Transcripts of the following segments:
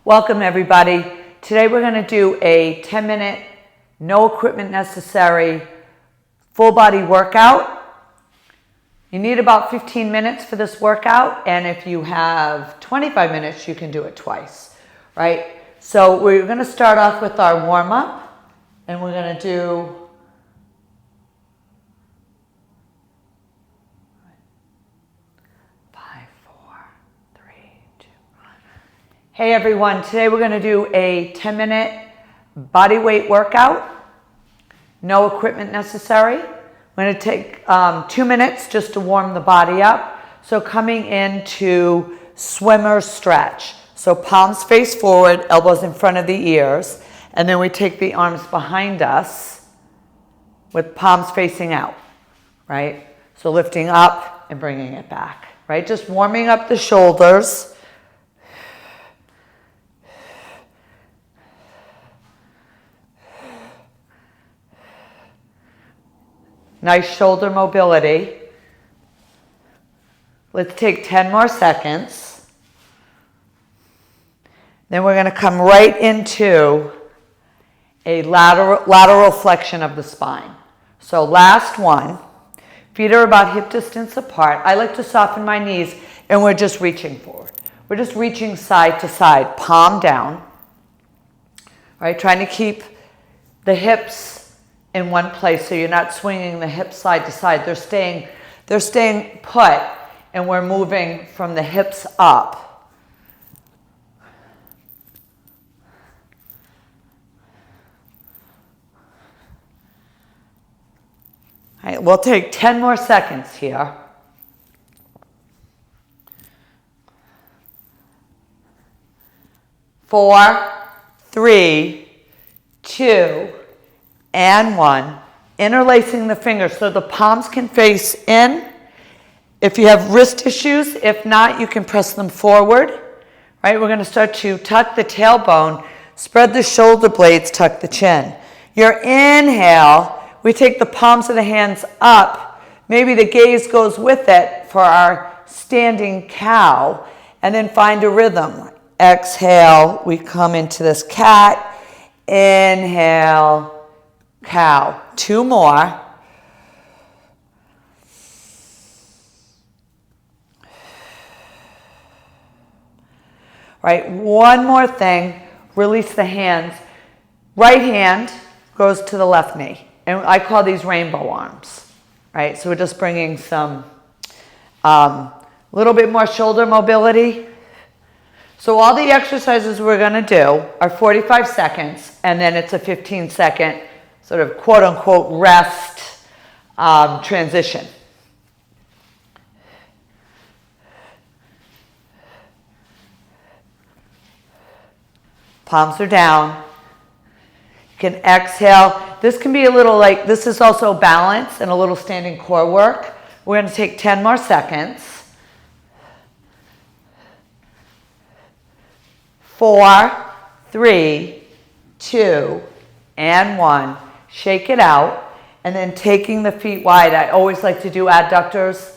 Welcome everybody. Today we're going to do a 10-minute, no equipment necessary, full body workout. You need about 15 minutes for this workout, and if you have 25 minutes, you can do it twice, right? So we're going to start off with our warm-up, and we're going to do Hey everyone, today we're going to do a 10-minute body weight workout. No equipment necessary. We're going to take 2 minutes just to warm the body up. So coming into swimmer stretch. So palms face forward, elbows in front of the ears, and then we take the arms behind us with palms facing out, right? So lifting up and bringing it back, right? Just warming up the shoulders. Nice shoulder mobility. Let's take 10 more seconds. Then we're going to come right into a lateral flexion of the spine. So last one. Feet are about hip distance apart. I like to soften my knees, and we're just reaching forward. We're just reaching side to side, palm down. All right, trying to keep the hips in one place so you're not swinging the hips side to side. They're staying put, and we're moving from the hips up. All right, we'll take 10 more seconds here. Four, three, two, and one. Interlacing the fingers so the palms can face in. If you have wrist issues, if not, you can press them forward. Right, we're going to start to tuck the tailbone, spread the shoulder blades, tuck the chin. Your inhale, we take the palms of the hands up. Maybe the gaze goes with it for our standing cow, and then find a rhythm. Exhale, we come into this cat. Inhale, cow. Two more. Right, one more thing. Release the hands. Right hand goes to the left knee. And I call these rainbow arms. Right, so we're just bringing some little bit more shoulder mobility. So all the exercises we're going to do are 45 seconds, and then it's a 15-second sort of quote-unquote rest transition. Palms are down. You can exhale. This can be a little like, this is also balance and a little standing core work. We're going to take 10 more seconds. 4, 3, 2, and 1. Shake it out, and then taking the feet wide. I always like to do adductors.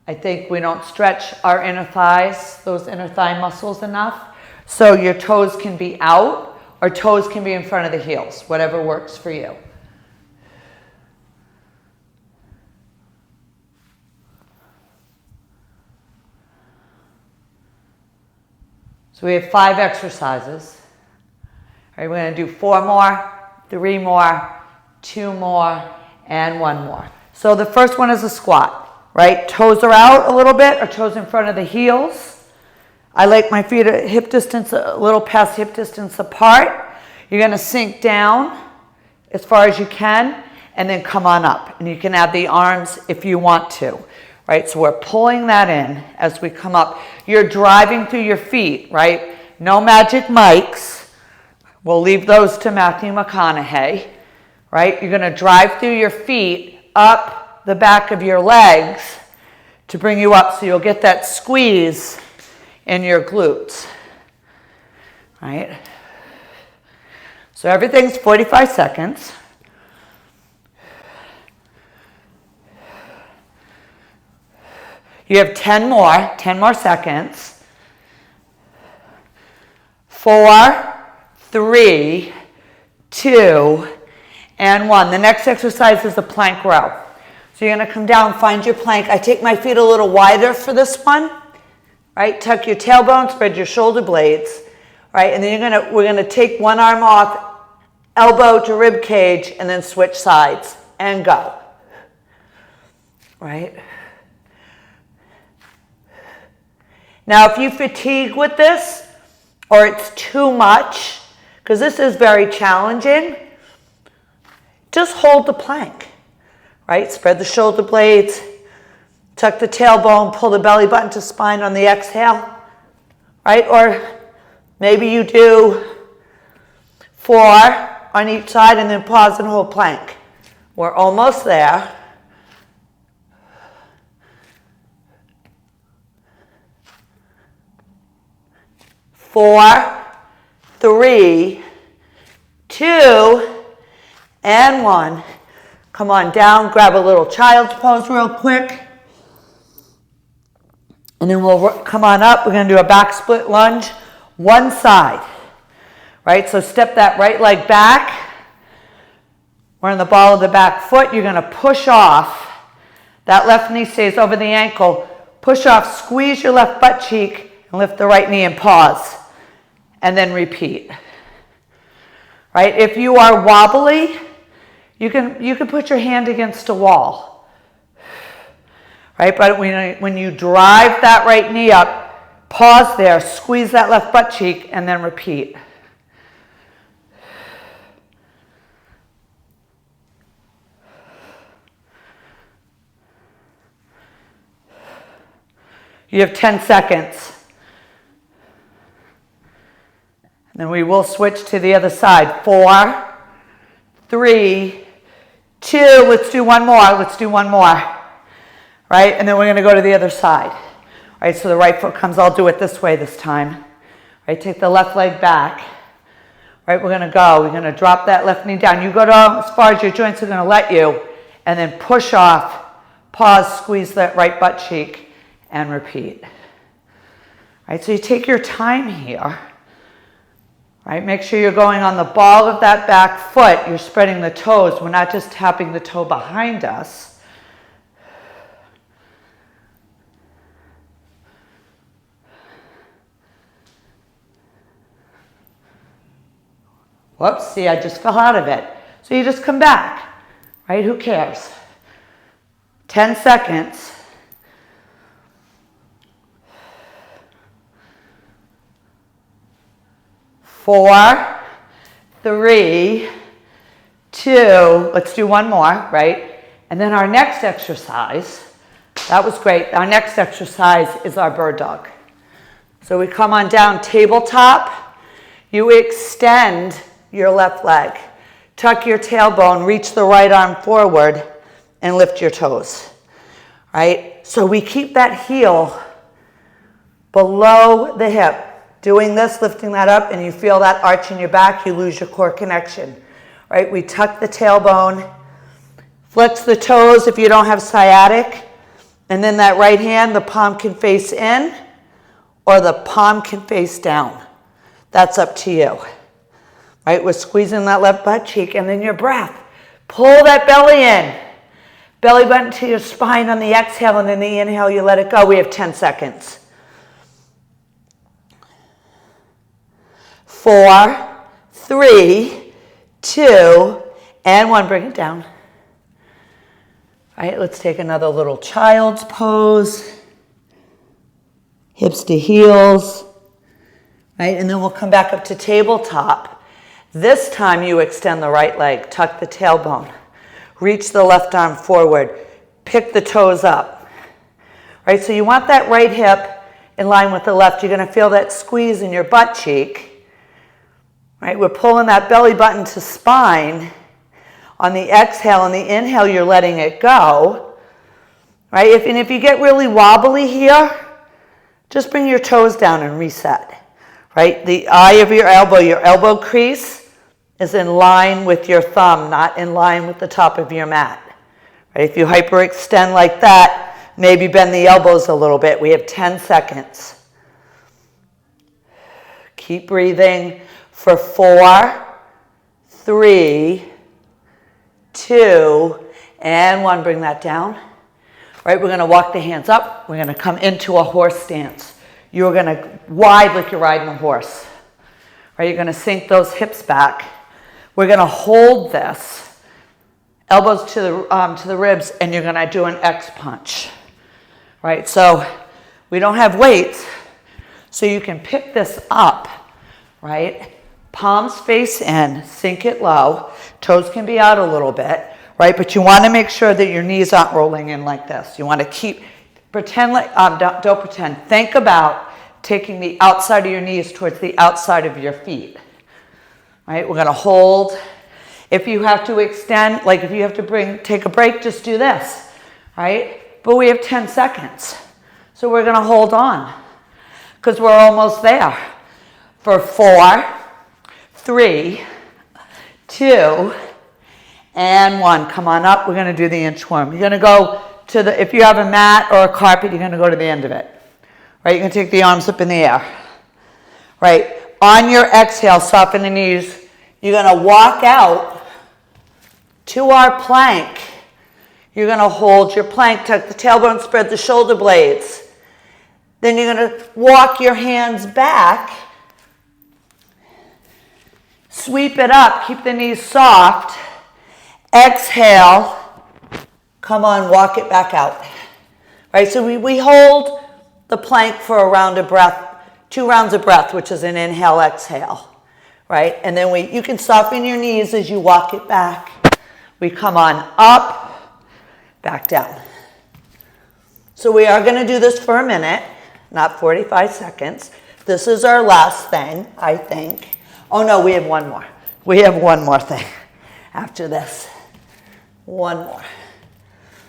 I think we don't stretch our inner thighs, those inner thigh muscles enough. So your toes can be out, or toes can be in front of the heels, whatever works for you. So we have 5 exercises. All right, we're going to do 4 more, 3 more, 2 more, and 1 more. So the first one is a squat, right? Toes are out a little bit, or toes in front of the heels. I like my feet at hip distance, a little past hip distance apart. You're going to sink down as far as you can, and then come on up. And you can add the arms if you want to. Right, so we're pulling that in as we come up. You're driving through your feet, right? No magic mics. We'll leave those to Matthew McConaughey, right? You're going to drive through your feet up the back of your legs to bring you up so you'll get that squeeze in your glutes, right? So everything's 45 seconds. You have 10 more seconds. 4, 3, 2, and 1. The next exercise is a plank row. So you're going to come down, find your plank. I take my feet a little wider for this one, right? Tuck your tailbone, spread your shoulder blades, right? And then we're going to take one arm off, elbow to rib cage, and then switch sides and go, right? Now, if you fatigue with this or it's too much, because this is very challenging, just hold the plank, right? Spread the shoulder blades, tuck the tailbone, pull the belly button to spine on the exhale, right? Or maybe you do 4 on each side and then pause and hold plank. We're almost there. 4, 3, 2, and 1. Come on down, grab a little child's pose real quick. And then we'll come on up. We're going to do a back split lunge, one side. Right? So step that right leg back. We're on the ball of the back foot. You're going to push off. That left knee stays over the ankle. Push off, squeeze your left butt cheek, and lift the right knee and pause. And then repeat. Right? If you are wobbly, you can put your hand against a wall. Right? But when you drive that right knee up, pause there, squeeze that left butt cheek, and then repeat. You have 10 seconds. And then we will switch to the other side. 4, 3, 2. Let's do one more. Let's do one more. Right? And then we're going to go to the other side. Right? So the right foot comes. I'll do it this way this time. Right? Take the left leg back. Right? We're going to go. We're going to drop that left knee down. You go down as far as your joints are going to let you. And then push off. Pause. Squeeze that right butt cheek. And repeat. Right? So you take your time here. Right? Make sure you're going on the ball of that back foot. You're spreading the toes. We're not just tapping the toe behind us. Whoops, see, I just fell out of it. So you just come back, right? Who cares? 10 seconds. 4, 3, 2, let's do one more, right? And then our next exercise, that was great. Our next exercise is our bird dog. So we come on down, tabletop. You extend your left leg. Tuck your tailbone, reach the right arm forward, and lift your toes, right? So we keep that heel below the hip. Doing this, lifting that up, and you feel that arch in your back, you lose your core connection, right? We tuck the tailbone, flex the toes if you don't have sciatic, and then that right hand, the palm can face in, or the palm can face down. That's up to you, right? We're squeezing that left butt cheek, and then your breath. Pull that belly in. Belly button to your spine on the exhale, and then the inhale, you let it go. We have 10 seconds. 4, 3, 2, and 1. Bring it down. All right, let's take another little child's pose. Hips to heels. Right, and then we'll come back up to tabletop. This time you extend the right leg, tuck the tailbone, reach the left arm forward, pick the toes up. Right, so you want that right hip in line with the left. You're going to feel that squeeze in your butt cheek. Right, we're pulling that belly button to spine. On the exhale and the inhale, you're letting it go. Right, if you get really wobbly here, just bring your toes down and reset. Right, the eye of your elbow crease is in line with your thumb, not in line with the top of your mat. Right, if you hyperextend like that, maybe bend the elbows a little bit. We have 10 seconds. Keep breathing for 4, 3, 2, and 1. Bring that down. Right, we're going to walk the hands up. We're going to come into a horse stance. You're going to wide like you're riding a horse. Right, you're going to sink those hips back. We're going to hold this, elbows to the ribs, and you're going to do an X punch. Right, so we don't have weights, so you can pick this up, right? Palms face in, sink it low. Toes can be out a little bit, right? But you want to make sure that your knees aren't rolling in like this. You want to pretend like, don't pretend. Think about taking the outside of your knees towards the outside of your feet, right? We're going to hold. If you have to extend, like if you have to take a break, just do this, right? But we have 10 seconds. So we're going to hold on because we're almost there. For 4, 3, 2, and 1. Come on up. We're going to do the inchworm. You're going to go to the, if you have a mat or a carpet, you're going to go to the end of it. Right? You can take the arms up in the air. Right? On your exhale, soften the knees. You're going to walk out to our plank. You're going to hold your plank, tuck the tailbone, spread the shoulder blades. Then you're going to walk your hands back. Sweep it up. Keep the knees soft. Exhale. Come on, walk it back out. Right, so we hold the plank for a round of breath, 2 rounds of breath, which is an inhale, exhale. Right, and then you can soften your knees as you walk it back. We come on up, back down. So we are going to do this for a minute, not 45 seconds. This is our last thing, I think. Oh no, we have one more. We have one more thing after this. One more.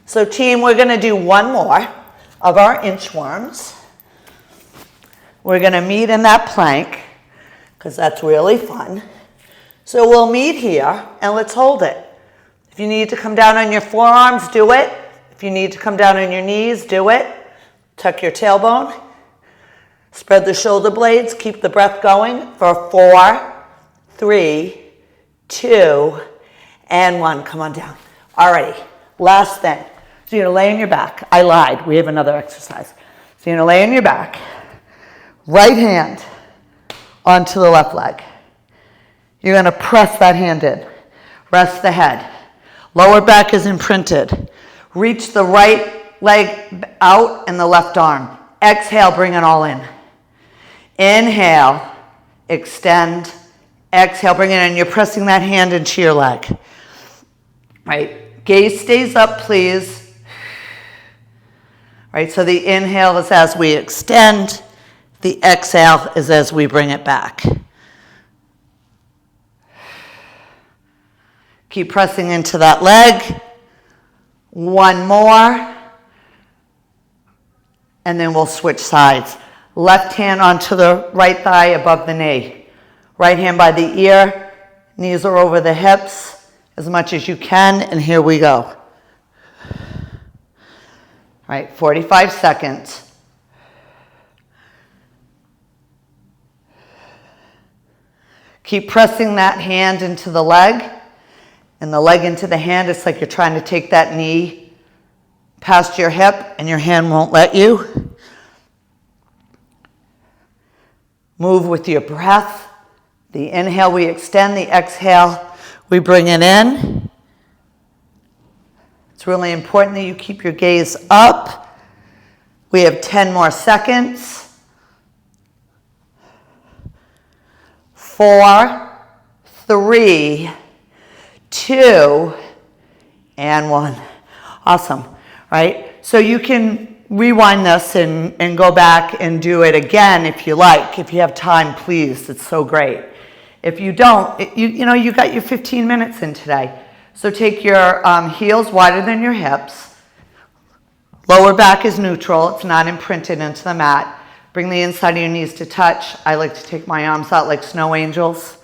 So team, we're going to do one more of our inchworms. We're going to meet in that plank because that's really fun. So we'll meet here and let's hold it. If you need to come down on your forearms, do it. If you need to come down on your knees, do it. Tuck your tailbone. Spread the shoulder blades. Keep the breath going for 4, 3, 2, and 1. Come on down. Alrighty, last thing. So you're going to lay on your back. I lied. We have another exercise. So you're going to lay on your back. Right hand onto the left leg. You're going to press that hand in. Rest the head. Lower back is imprinted. Reach the right leg out and the left arm. Exhale, bring it all in. Inhale, extend. Exhale, bring it in. You're pressing that hand into your leg. Right, gaze stays up, please. Right, so the inhale is as we extend. The exhale is as we bring it back. Keep pressing into that leg. One more. And then we'll switch sides. Left hand onto the right thigh above the knee. Right hand by the ear. Knees are over the hips as much as you can. And here we go. All right, 45 seconds. Keep pressing that hand into the leg and the leg into the hand. It's like you're trying to take that knee past your hip and your hand won't let you. Move with your breath. The inhale, we extend. The exhale, we bring it in. It's really important that you keep your gaze up. We have 10 more seconds. 4, 3, 2, and 1. Awesome, right? So you can rewind this and go back and do it again if you like. If you have time, please. It's so great. If you don't, you got your 15 minutes in today. So take your heels wider than your hips. Lower back is neutral. It's not imprinted into the mat. Bring the inside of your knees to touch. I like to take my arms out like snow angels.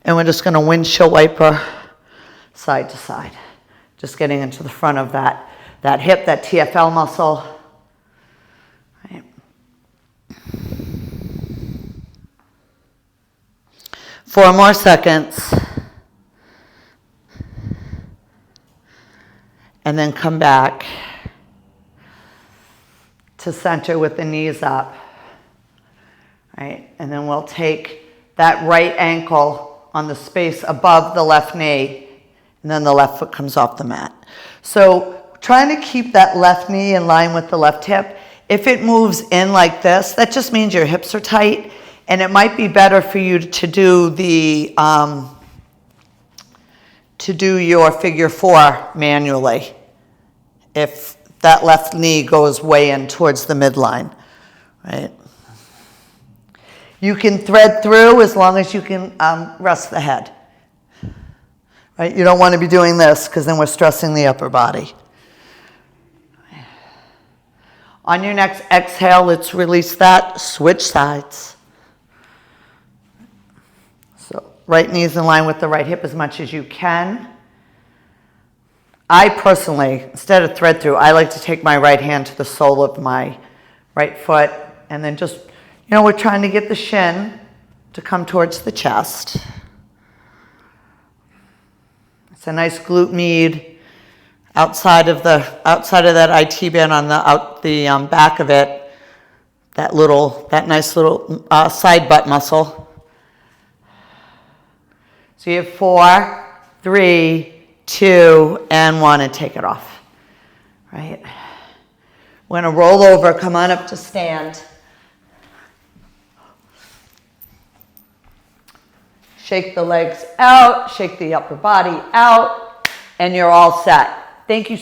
And we're just going to windshield wiper side to side. Just getting into the front of that hip, that TFL muscle. Right. 4 more seconds. And then come back to center with the knees up. Right? And then we'll take that right ankle on the space above the left knee, and then the left foot comes off the mat. So trying to keep that left knee in line with the left hip. If it moves in like this, that just means your hips are tight, and it might be better for you to do the your figure 4 manually if that left knee goes way in towards the midline, right? You can thread through as long as you can rest the head, right? You don't want to be doing this because then we're stressing the upper body. On your next exhale, let's release that, switch sides. So right knee's in line with the right hip as much as you can. I personally, instead of thread through, I like to take my right hand to the sole of my right foot, and then just, we're trying to get the shin to come towards the chest. It's a nice glute med. Outside of that IT band on the back of it, that nice little side butt muscle. So you have 4, 3, 2, and 1, and take it off. Right? We're going to roll over. Come on up to stand. Shake the legs out. Shake the upper body out, and you're all set. Thank you